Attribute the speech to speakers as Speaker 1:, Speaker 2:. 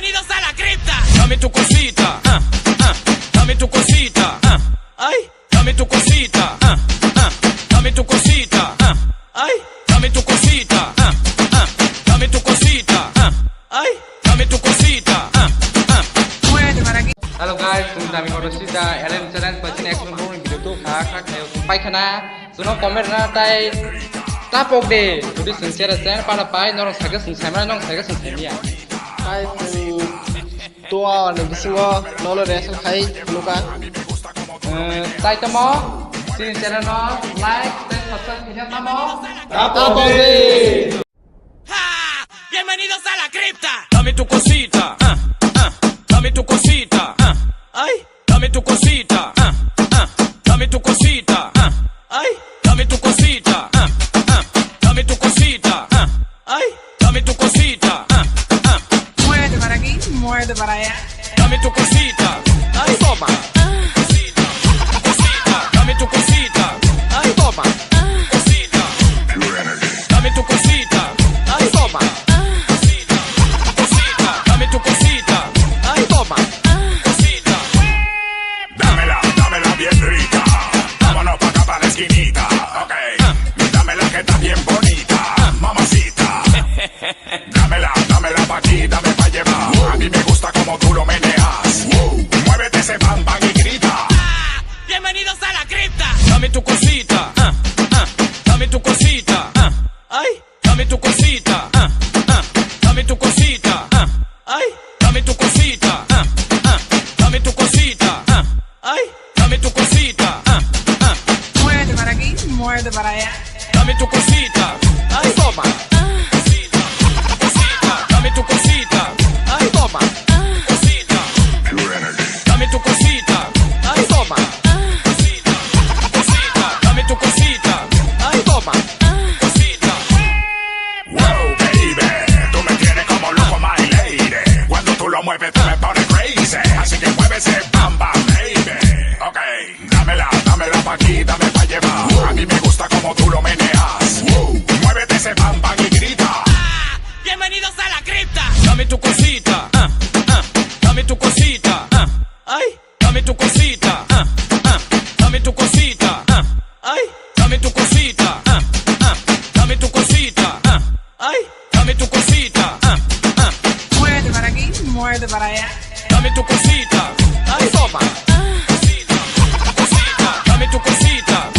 Speaker 1: Bienvenidos a la cripta. Dame tu cosita, dame tu cosita, ay, dame tu cosita, dame tu cosita, ay, dame tu cosita, dame tu cosita, ay, dame tu cosita,
Speaker 2: Hello guys, chúng ta mình có được Ellen channel và trên này cũng có video tu khá khác nhiều phải khả năng chúng nó comment ra tay táp bốc đề tôi sừng xe là sẽ ba là phải nó sai cái sừng sai mà nó sai cái sừng sai nhỉ
Speaker 3: Kai tua ni bisingo nolo reaction khai luka
Speaker 2: tay cho mó xin channel nó like tên subscribe thì nhá mó
Speaker 1: Bienvenidos a la cripta. Dame tu cosita, dame tu cosita, ay, dame tu cosita, dame tu cosita, ay, dame tu cosita, dame tu cosita, ay, dame tu cosita,
Speaker 4: Muévete para aquí, muévete para allá.
Speaker 1: dame tu cosita, ay, toma, cosita, dame tu cosita, ay, toma, cosita, dame tu cosita, ay, toma. Dame tu cosita, ay toma, cosita.
Speaker 5: Dámela bien rica. Vámonos pa' acá pa' la esquinita, ok. Dámela que está bien bonita, mamacita. Dámela pa' aquí, dame pa' llevar. A mí me gusta como tú lo meneas. Muévete ese bam bam y grita.
Speaker 1: Bienvenidos a la cripta. Dame tu cosita, dame tu cosita, ay, dame tu cosita, dame tu cosita, ay, dame tu cosita, dame tu cosita, ay, dame tu cosita,
Speaker 4: Muévete para aquí, muévete para allá.
Speaker 1: dame tu cosita, ay toma, cosita, cosita, dame tu cosita, ay toma, cosita, dame tu cosita, ay toma, cosita, cosita, dame tu cosita, ay toma, cosita.
Speaker 5: Wow, baby, tú me tienes como loco, my lady. Cuando tú lo mueves, tú me pones crazy. Así que mueve ese bam bam, baby. Ok, dámela pa' aquí, dame pa' llevar. A mí me gusta como tú lo meneas. Muévete ese bam bam y grita.
Speaker 1: Bienvenidos a la cripta. Dame tu cosita, dame tu cosita, ay, dame tu cosita, dame tu cosita, ay, dame tu cosita, dame tu cosita, ay, dame tu cosita,
Speaker 4: Muévete para aquí, muévete para allá.
Speaker 1: dame tu cosita, ay, toma, cosita, cosita, dame tu cosita,